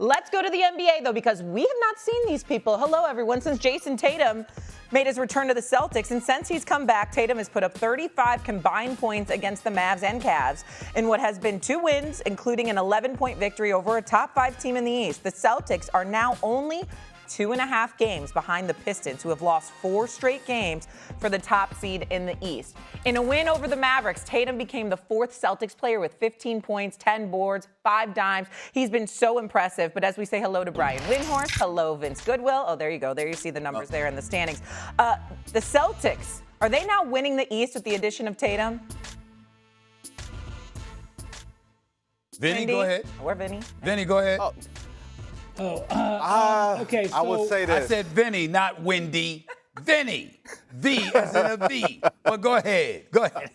Let's go to the NBA, though, because we have not seen these people. Hello, everyone. Since Jason Tatum made his return to the Celtics, and since he's come back, Tatum has put up 35 combined points against the Mavs and Cavs in what has been 2 wins, including an 11-point victory over a top 5 team in the East. The Celtics are now only 2.5 games behind the Pistons, who have lost 4 straight games for the top seed in the East. In a win over the Mavericks, Tatum became the 4th Celtics player with 15 points, 10 boards, 5 dimes. He's been so impressive. But as we say hello to Brian Windhorst, hello, Vince Goodwill. Oh, there you go. There you see the numbers there in the standings. The Celtics, are they now winning the East with the addition of Tatum? Vinny, go ahead. Or Vinny. Vinny, go ahead. Okay, so I would say this. I said Vinny, not Wendy. Vinny. V as in a V. But go ahead. Go ahead.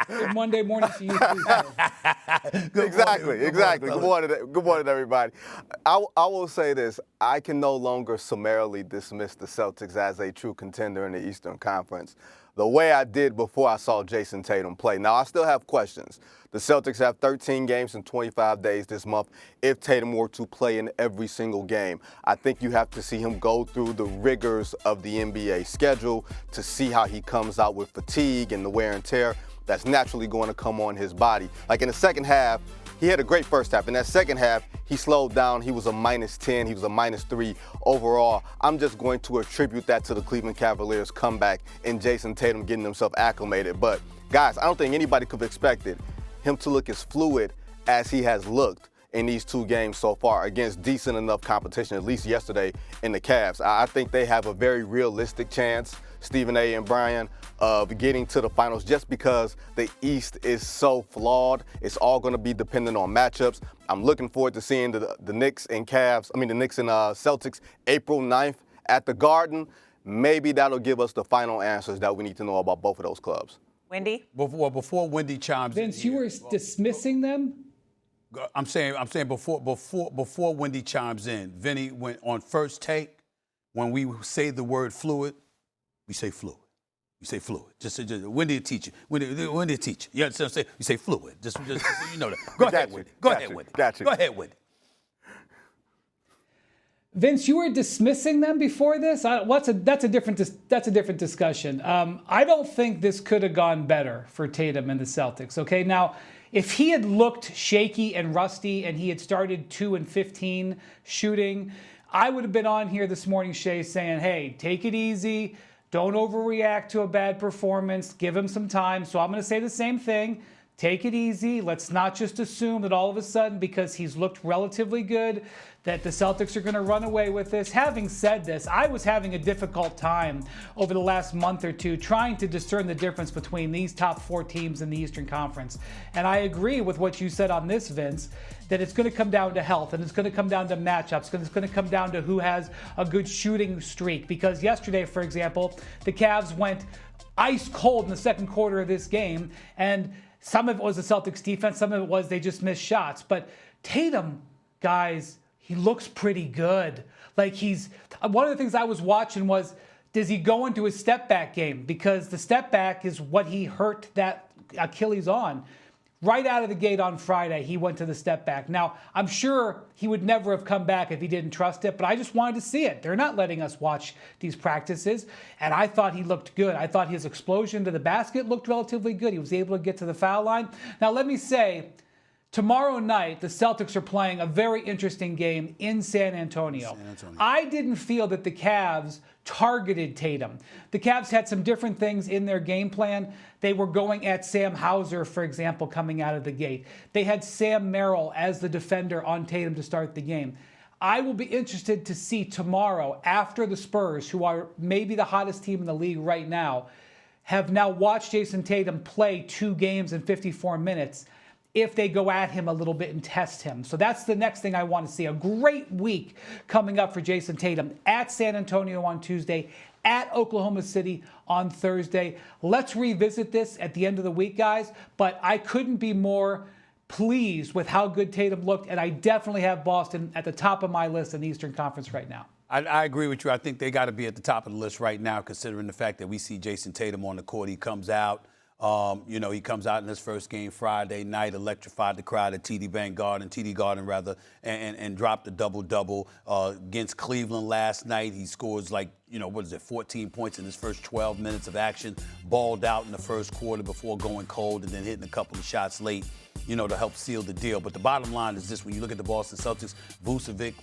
good Monday morning to you, too. Exactly. Good morning, everybody. I will say this. I can no longer summarily dismiss the Celtics as a true contender in the Eastern Conference the way I did before I saw Jason Tatum play. Now, I still have questions. The Celtics have 13 games in 25 days this month. If Tatum were to play in every single game, I think you have to see him go through the rigors of the NBA schedule to see how he comes out with fatigue and the wear and tear that's naturally going to come on his body. Like in the second half, he had a great first half. In that second half, he slowed down. He was a -10. He was a -3 overall. I'm just going to attribute that to the Cleveland Cavaliers comeback and Jason Tatum getting himself acclimated. But, guys, I don't think anybody could have expected him to look as fluid as he has looked in these 2 games so far against decent enough competition, at least yesterday in the Cavs. I think they have a very realistic chance, Stephen A. and Brian, of getting to the finals just because the East is so flawed. It's all going to be dependent on matchups. I'm looking forward to seeing the Knicks and Celtics April 9th at the Garden. Maybe that'll give us the final answers that we need to know about both of those clubs. Wendy? Before Wendy chimes in. Vince, you were dismissing them? I'm saying before Wendy chimes in, Vinny, went on First Take, when we say the word fluid, we say fluid. We say fluid. Just Wendy teach you. Wendy teach you. You understand what I'm saying? We say fluid. Just you know that. Go ahead, Wendy. Go ahead, Wendy. Go ahead, Wendy. Vince, you were dismissing them before this. That's a different discussion. I don't think this could have gone better for Tatum and the Celtics. Okay, now if he had looked shaky and rusty and he had started 2-15 shooting, I would have been on here this morning, Shae, saying, "Hey, take it easy. Don't overreact to a bad performance. Give him some time." So I'm going to say the same thing. Take it easy. Let's not just assume that all of a sudden, because he's looked relatively good, that the Celtics are going to run away with this. Having said this, I was having a difficult time over the last month or two trying to discern the difference between these top 4 teams in the Eastern Conference. And I agree with what you said on this, Vince, that it's going to come down to health, and it's going to come down to matchups, and it's going to come down to who has a good shooting streak. Because yesterday, for example, the Cavs went ice cold in the second quarter of this game, and some of it was the Celtics defense, some of it was they just missed shots. But Tatum, guys, he looks pretty good. Like one of the things I was watching was, does he go into his step back game? Because the step back is what he hurt that Achilles on. Right out of the gate on Friday, he went to the step back. Now, I'm sure he would never have come back if he didn't trust it, but I just wanted to see it. They're not letting us watch these practices, and I thought he looked good. I thought his explosion to the basket looked relatively good. He was able to get to the foul line. Now, let me say, tomorrow night, the Celtics are playing a very interesting game in San Antonio. I didn't feel that the Cavs targeted Tatum. The Cavs had some different things in their game plan. They were going at Sam Hauser, for example, coming out of the gate. They had Sam Merrill as the defender on Tatum to start the game. I will be interested to see tomorrow, after the Spurs, who are maybe the hottest team in the league right now, have now watched Jason Tatum play 2 games in 54 minutes, if they go at him a little bit and test him. So that's the next thing I want to see. A great week coming up for Jason Tatum at San Antonio on Tuesday, at Oklahoma City on Thursday. Let's revisit this at the end of the week, guys. But I couldn't be more pleased with how good Tatum looked, and I definitely have Boston at the top of my list in the Eastern Conference right now. I agree with you. I think they got to be at the top of the list right now, considering the fact that we see Jason Tatum on the court. He comes out. He comes out in his first game Friday night, electrified the crowd at TD Garden, and dropped a double-double against Cleveland last night. He scores 14 points in his first 12 minutes of action, balled out in the first quarter before going cold and then hitting a couple of shots late, to help seal the deal. But the bottom line is this: when you look at the Boston Celtics, Vucevic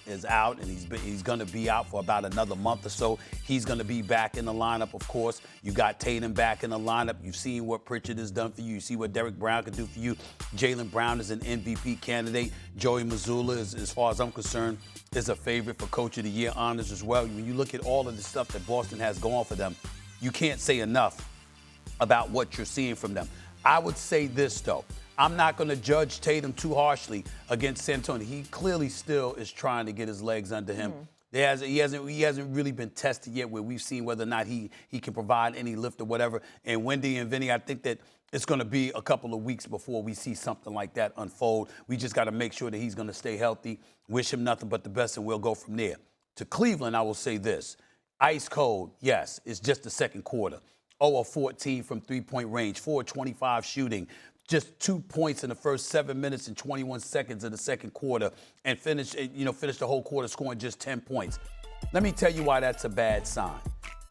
is out, and he's going to be out for about another month or so. He's going to be back in the lineup, of course. You got Tatum back in the lineup. You've seen what Pritchard has done for you. You see what Derek Brown can do for you. Jaylen Brown is an MVP candidate. Joey Mazzulla, as far as I'm concerned, is a favorite for Coach of the Year honors as well. When you look at all of the stuff that Boston has going for them, you can't say enough about what you're seeing from them. I would say this, though. I'm not going to judge Tatum too harshly against San Antonio. He clearly still is trying to get his legs under him. He hasn't really been tested yet where we've seen whether or not he can provide any lift or whatever. And Wendy and Vinny, I think that it's going to be a couple of weeks before we see something like that unfold. We just got to make sure that he's going to stay healthy. Wish him nothing but the best, and we'll go from there. To Cleveland, I will say this. Ice cold, yes, it's just the second quarter. 0 of 14 from three-point range, 4 of 25 shooting. Just 2 points in the first 7 minutes and 21 seconds of the second quarter, and finish the whole quarter scoring just 10 points. Let me tell you why that's a bad sign.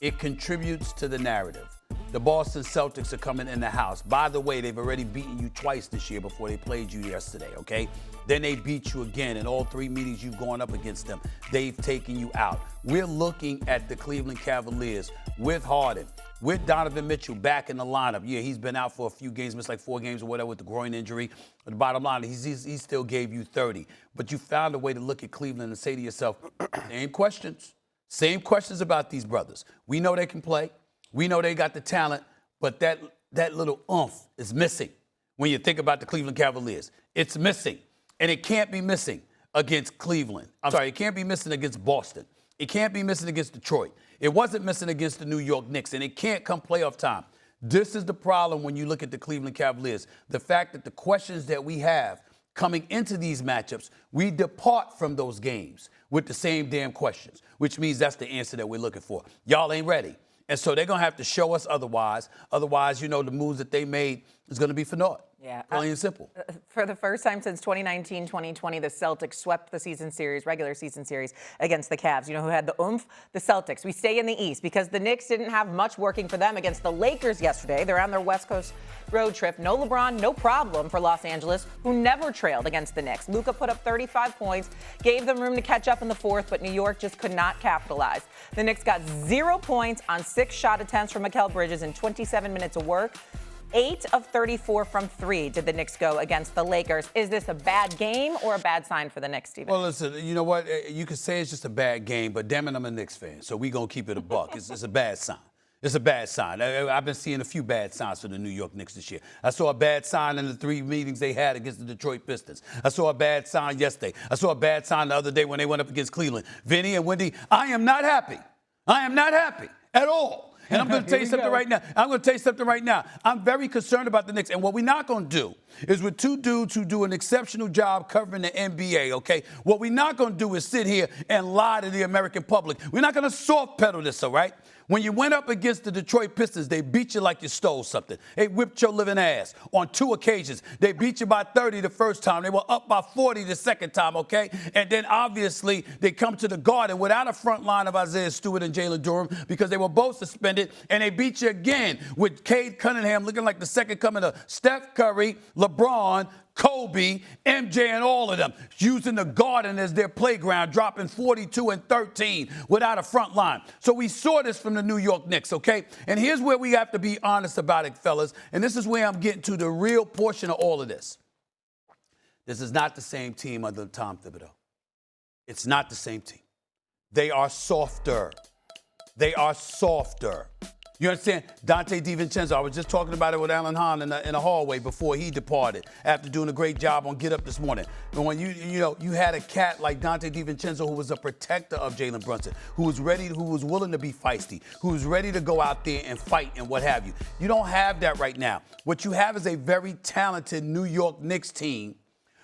It contributes to the narrative. The Boston Celtics are coming in the house. By the way, they've already beaten you twice this year before they played you yesterday, okay? Then they beat you again. In all 3 meetings you've gone up against them, they've taken you out. We're looking at the Cleveland Cavaliers with Harden, with Donovan Mitchell back in the lineup. Yeah, he's been out for a few games, missed 4 games or whatever with the groin injury. But the bottom line, he still gave you 30. But you found a way to look at Cleveland and say to yourself, same questions about these brothers. We know they can play. We know they got the talent, but that little oomph is missing when you think about the Cleveland Cavaliers. It's missing, and it can't be missing against Cleveland. It can't be missing against Boston. It can't be missing against Detroit. It wasn't missing against the New York Knicks, and it can't come playoff time. This is the problem when you look at the Cleveland Cavaliers. The fact that the questions that we have coming into these matchups, we depart from those games with the same damn questions, which means that's the answer that we're looking for. Y'all ain't ready. And so they're going to have to show us otherwise. Otherwise, the moves that they made is going to be for naught. Yeah. Plain and simple. For the first time since 2019-2020, the Celtics swept the regular season series against the Cavs. You know who had the oomph? The Celtics. We stay in the East because the Knicks didn't have much working for them against the Lakers yesterday. They're on their West Coast road trip. No LeBron, no problem for Los Angeles, who never trailed against the Knicks. Luka put up 35 points, gave them room to catch up in the fourth, but New York just could not capitalize. The Knicks got 0 points on 6 shot attempts from Mikal Bridges in 27 minutes of work. 8 of 34 from 3 did the Knicks go against the Lakers. Is this a bad game or a bad sign for the Knicks, Stephen? Well, listen, you know what? You could say it's just a bad game, but damn it, I'm a Knicks fan, so we're going to keep it a buck. It's a bad sign. It's a bad sign. I've been seeing a few bad signs for the New York Knicks this year. I saw a bad sign in the 3 meetings they had against the Detroit Pistons. I saw a bad sign yesterday. I saw a bad sign the other day when they went up against Cleveland. Vinny and Wendy, I am not happy. I am not happy at all. And I'm going to tell you something right now. I'm very concerned about the Knicks. And what we're not going to do is with 2 dudes who do an exceptional job covering the NBA, okay? What we're not going to do is sit here and lie to the American public. We're not going to soft pedal this, all right? When you went up against the Detroit Pistons, they beat you like you stole something. They whipped your living ass on 2 occasions. They beat you by 30 the first time. They were up by 40 the second time, okay? And then, obviously, they come to the Garden without a front line of Isaiah Stewart and Jalen Durham because they were both suspended, and they beat you again with Cade Cunningham looking like the second coming of Steph Curry, LeBron, Kobe, MJ, and all of them using the Garden as their playground, dropping 42 and 13 without a front line. So we saw this from the New York Knicks, okay? And here's where we have to be honest about it, fellas. And this is where I'm getting to the real portion of all of this. This is not the same team under Tom Thibodeau. It's not the same team. They are softer. They are softer. You understand? Dante DiVincenzo, I was just talking about it with Alan Hahn in the hallway before he departed after doing a great job on Get Up this morning. But when you had a cat like Dante DiVincenzo who was a protector of Jalen Brunson, who was willing to be feisty, who was ready to go out there and fight and what have you. You don't have that right now. What you have is a very talented New York Knicks team.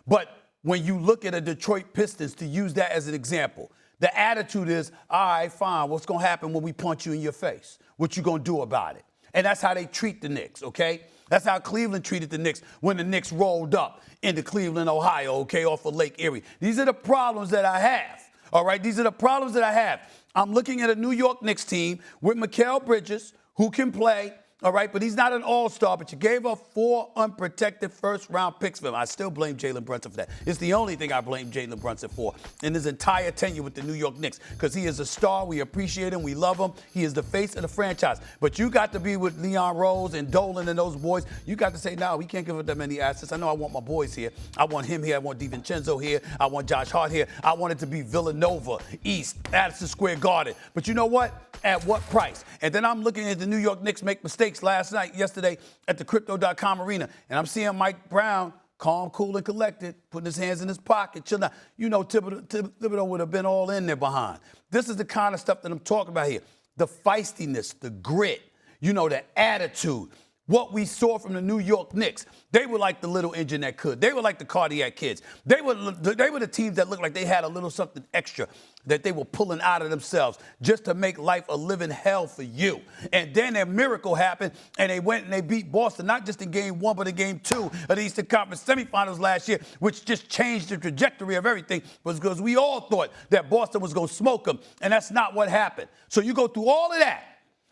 But when you look at a Detroit Pistons, to use that as an example, the attitude is, all right, fine, what's going to happen when we punch you in your face? What you going to do about it? And that's how they treat the Knicks, okay? That's how Cleveland treated the Knicks when the Knicks rolled up into Cleveland, Ohio, okay, off of Lake Erie. These are the problems that I have, all right? These are the problems that I have. I'm looking at a New York Knicks team with Mikal Bridges, who can play, all right, but he's not an all-star, but you gave up 4 unprotected first-round picks for him. I still blame Jalen Brunson for that. It's the only thing I blame Jalen Brunson for in his entire tenure with the New York Knicks, because he is a star. We appreciate him. We love him. He is the face of the franchise. But you got to be with Leon Rose and Dolan and those boys. You got to say, no, we can't give up that many assets. I know I want my boys here. I want him here. I want DiVincenzo here. I want Josh Hart here. I want it to be Villanova, East, Madison Square Garden. But you know what? At what price? And then I'm looking at the New York Knicks make mistakes yesterday at the Crypto.com arena, and I'm seeing Mike Brown, calm, cool, and collected, putting his hands in his pocket, chilling out. You know, Thibodeau would have been all in there behind. This is the kind of stuff that I'm talking about here. The feistiness, the grit, you know, the attitude. What we saw from the New York Knicks, they were like the little engine that could. They were like the cardiac kids. They were the teams that looked like they had a little something extra that they were pulling out of themselves just to make life a living hell for you. And then a miracle happened, and they went and they beat Boston, not just in Game 1, but in Game 2 of the Eastern Conference semifinals last year, which just changed the trajectory of everything, was because we all thought that Boston was going to smoke them, and that's not what happened. So you go through all of that,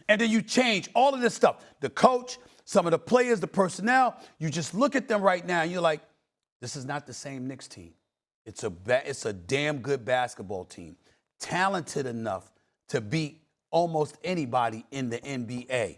and then you change all of this stuff. The coach, some of the players, the personnel, you just look at them right now and you're like, this is not the same Knicks team. It's a damn good basketball team, talented enough to beat almost anybody in the NBA.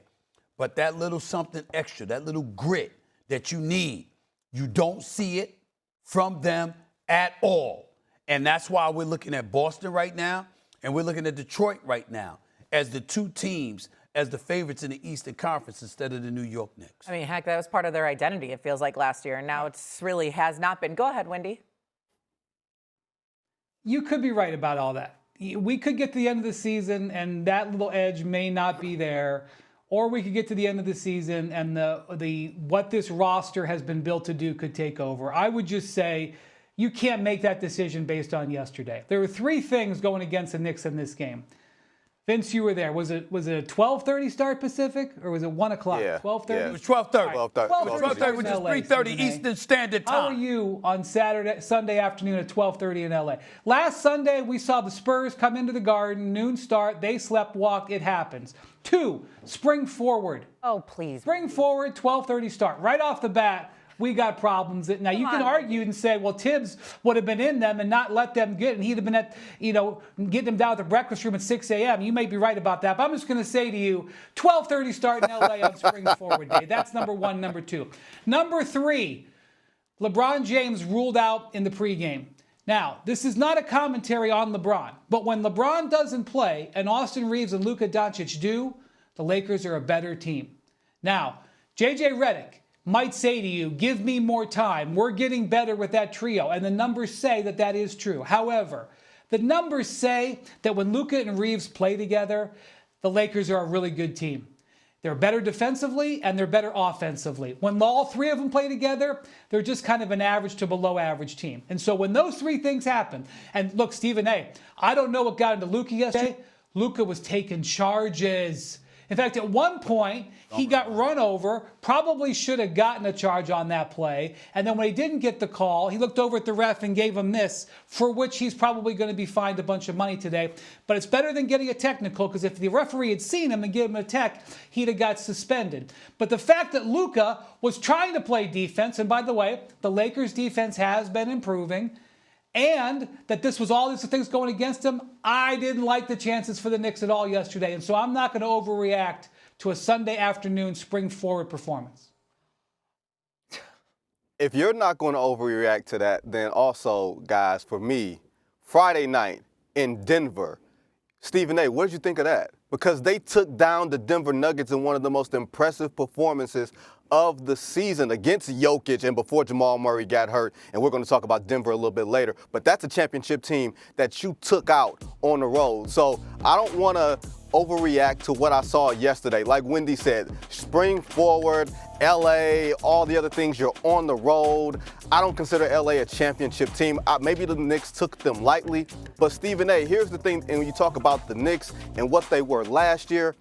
But that little something extra, that little grit that you need, you don't see it from them at all. And that's why we're looking at Boston right now, and we're looking at Detroit right now as the two teams as the favorites in the Eastern Conference instead of the New York Knicks. I mean, heck, that was part of their identity, it feels like, last year. And now it's really has not been. Go ahead, Wendy. You could be right about all that. We could get to the end of the season and that little edge may not be there. Or we could get to the end of the season and the what this roster has been built to do could take over. I would just say you can't make that decision based on yesterday. There were 3 things going against the Knicks in this game. Vince, you were there. Was it a 12:30 start Pacific, or was it 1 o'clock? Yeah. 12:30? Yeah. It was 12:30. Right. 12:30, which is 3:30 Eastern Standard Time. How are you on Sunday afternoon at 12:30 in LA? Last Sunday, we saw the Spurs come into the Garden, noon start. They slept, walked. It happens. 2, spring forward. Oh, please. Spring forward, 12:30 start. Right off the bat, we got problems. Now, you can argue and say, well, Tibbs would have been in them and not let them get, and he'd have been at, getting them down at the breakfast room at 6 a.m. You may be right about that, but I'm just going to say to you, 12:30 start in LA on spring forward day. That's number 1. Number 2. Number 3, LeBron James ruled out in the pregame. Now, this is not a commentary on LeBron, but when LeBron doesn't play and Austin Reeves and Luka Doncic do, the Lakers are a better team. Now, J.J. Redick might say to you, give me more time. We're getting better with that trio. And the numbers say that that is true. However, the numbers say that when Luka and Reeves play together, the Lakers are a really good team. They're better defensively and they're better offensively. When all 3 of them play together, they're just kind of an average to below average team. And so when those 3 things happen, and look, Stephen A., I don't know what got into Luka yesterday. Luka was taking charges. In fact, at one point, he got run over, probably should have gotten a charge on that play. And then when he didn't get the call, he looked over at the ref and gave him this, for which he's probably going to be fined a bunch of money today. But it's better than getting a technical, because if the referee had seen him and given him a tech, he'd have got suspended. But the fact that Luka was trying to play defense, and by the way, the Lakers' defense has been improving, and that this was all these things going against him, I didn't like the chances for the Knicks at all yesterday. And so I'm not going to overreact to a Sunday afternoon spring forward performance. If you're not going to overreact to that, then also, guys, for me, Friday night in Denver, Stephen A., what did you think of that? Because they took down the Denver Nuggets in one of the most impressive performances of the season against Jokic and before Jamal Murray got hurt. And we're going to talk about Denver a little bit later. But that's a championship team that you took out on the road. So I don't want to overreact to what I saw yesterday. Like Wendy said, spring forward, LA, all the other things, you're on the road. I don't consider LA a championship team. Maybe the Knicks took them lightly. But Stephen A., here's the thing, and when you talk about the Knicks and what they were last year,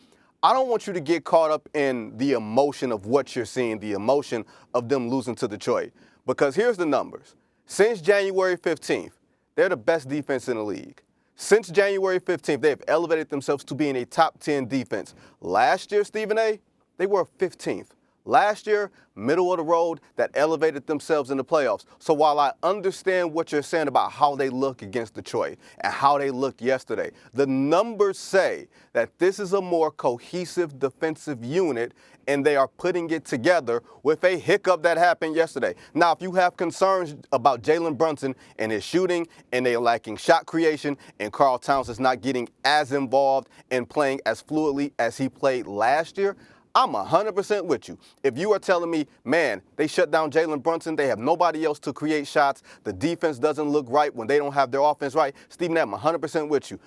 I don't want you to get caught up in the emotion of what you're seeing, the emotion of them losing to Detroit. Because here's the numbers. Since January 15th, they're the best defense in the league. Since January 15th, they have elevated themselves to being a top 10 defense. Last year, Stephen A., they were 15th. Last year, middle of the road, that elevated themselves in the playoffs. So while I understand what you're saying about how they look against Detroit and how they looked yesterday, the numbers say that this is a more cohesive defensive unit, and they are putting it together with a hiccup that happened yesterday. Now, if you have concerns about Jalen Brunson and his shooting, and they're lacking shot creation, and Karl Towns is not getting as involved and playing as fluidly as he played last year, I'm 100% with you. If you are telling me, man, they shut down Jalen Brunson, they have nobody else to create shots, the defense doesn't look right when they don't have their offense right, Stephen, I'm 100% with you.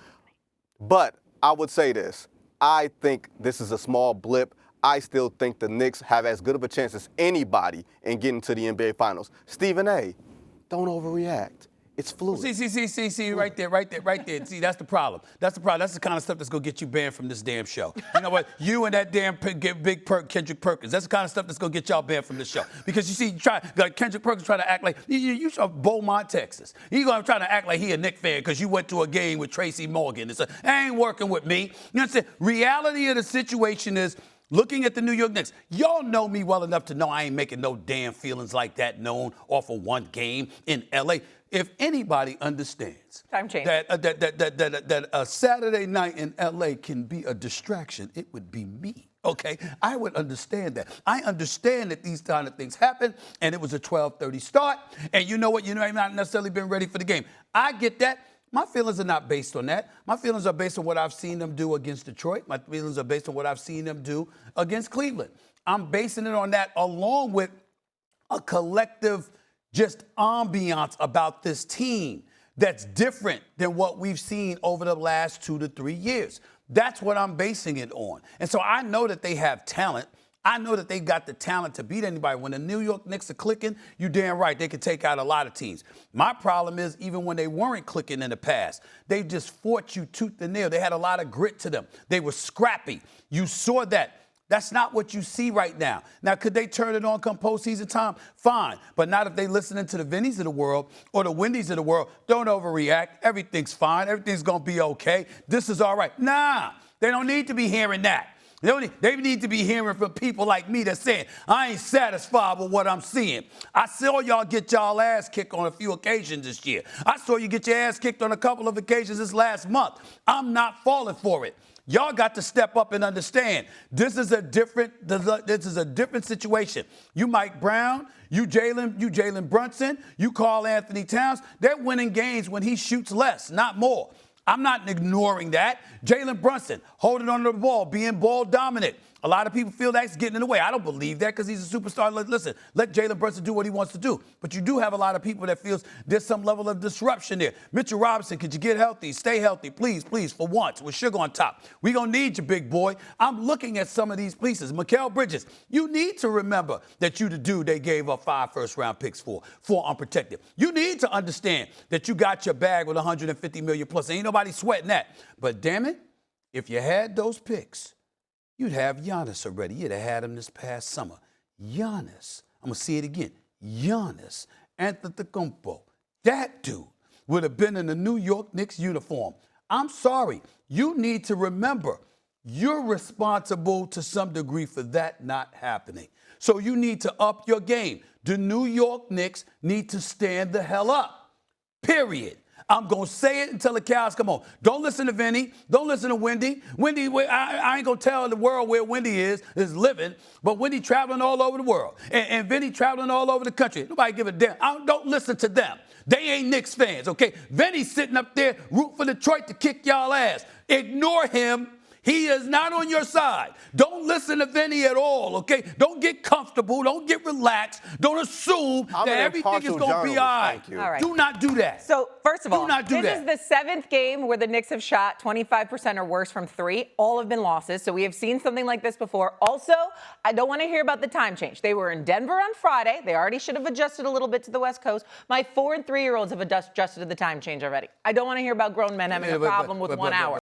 But I would say this. I think this is a small blip. I still think the Knicks have as good of a chance as anybody in getting to the NBA Finals. Stephen A., don't overreact. It's fluid. See, right there. See, that's the problem. That's the kind of stuff that's going to get you banned from this damn show. You know what? You and that damn Kendrick Perkins, that's the kind of stuff that's going to get y'all banned from this show. Because you see, Kendrick Perkins trying to act like, you from Beaumont, Texas. He's going to try to act like he a Knicks fan because you went to a game with Tracy Morgan. It's ain't working with me. You know what I'm saying? Reality of the situation is, looking at the New York Knicks, y'all know me well enough to know I ain't making no damn feelings like that known off of one game in L.A. If anybody understands that a Saturday night in L.A. can be a distraction, it would be me. Okay, I would understand that. I understand that these kind of things happen, and it was a 12:30 start, and you know what? You know, I've not necessarily been ready for the game. I get that. My feelings are not based on that. My feelings are based on what I've seen them do against Detroit. My feelings are based on what I've seen them do against Cleveland. I'm basing it on that along with a collective just ambiance about this team that's different than what we've seen over the last 2 to 3 years. That's what I'm basing it on. And so I know that they have talent. I know that they got the talent to beat anybody. When the New York Knicks are clicking, you damn right, they could take out a lot of teams. My problem is, even when they weren't clicking in the past, they just fought you tooth and nail. They had a lot of grit to them. They were scrappy. You saw that. That's not what you see right now. Now, could they turn it on come postseason time? Fine. But not if they listening to the Vinnies of the world or the Wendy's of the world. Don't overreact. Everything's fine. Everything's going to be okay. This is all right. Nah, they don't need to be hearing that. They need to be hearing from people like me that's saying, I ain't satisfied with what I'm seeing. I saw y'all get y'all ass kicked on a few occasions this year. I saw you get your ass kicked on a couple of occasions this last month. I'm not falling for it. Y'all got to step up and understand this is a different situation. You Mike Brown, you Jalen Brunson, you Karl Anthony Towns, they're winning games when he shoots less, not more. I'm not ignoring that. Jalen Brunson holding on to the ball, being ball dominant. A lot of people feel that's getting in the way. I don't believe that because he's a superstar. Listen, let Jalen Brunson do what he wants to do. But you do have a lot of people that feels there's some level of disruption there. Mitchell Robinson, could you get healthy? Stay healthy, please, for once, with sugar on top. We going to need you, big boy. I'm looking at some of these pieces. Mikal Bridges, you need to remember that you the dude they gave up 5 first-round picks for unprotected. You need to understand that you got your bag with $150 million plus. Ain't nobody sweating that. But damn it, if you had those picks, you'd have Giannis already. You'd have had him this past summer. Giannis, I'm going to see it again. Giannis Antetokounmpo, that dude would have been in the New York Knicks uniform. I'm sorry. You need to remember, you're responsible to some degree for that not happening. So you need to up your game. The New York Knicks need to stand the hell up, period. I'm going to say it until the cows come home. Don't listen to Vinny. Don't listen to Wendy. Wendy, I ain't going to tell the world where Wendy is living, but Wendy traveling all over the world. And Vinny traveling all over the country. Nobody give a damn. Don't listen to them. They ain't Knicks fans, okay? Vinny's sitting up there rooting for Detroit to kick y'all ass. Ignore him. He is not on your side. Don't listen to Vinny at all, okay? Don't get comfortable. Don't get relaxed. Don't assume that everything is going to be all right. All right. Do not do that. So, first of all, this is the 7th game where the Knicks have shot 25% or worse from 3. All have been losses. So we have seen something like this before. Also, I don't want to hear about the time change. They were in Denver on Friday. They already should have adjusted a little bit to the West Coast. My 4- and 3-year-olds have adjusted to the time change already. I don't want to hear about grown men having a problem with 1 hour.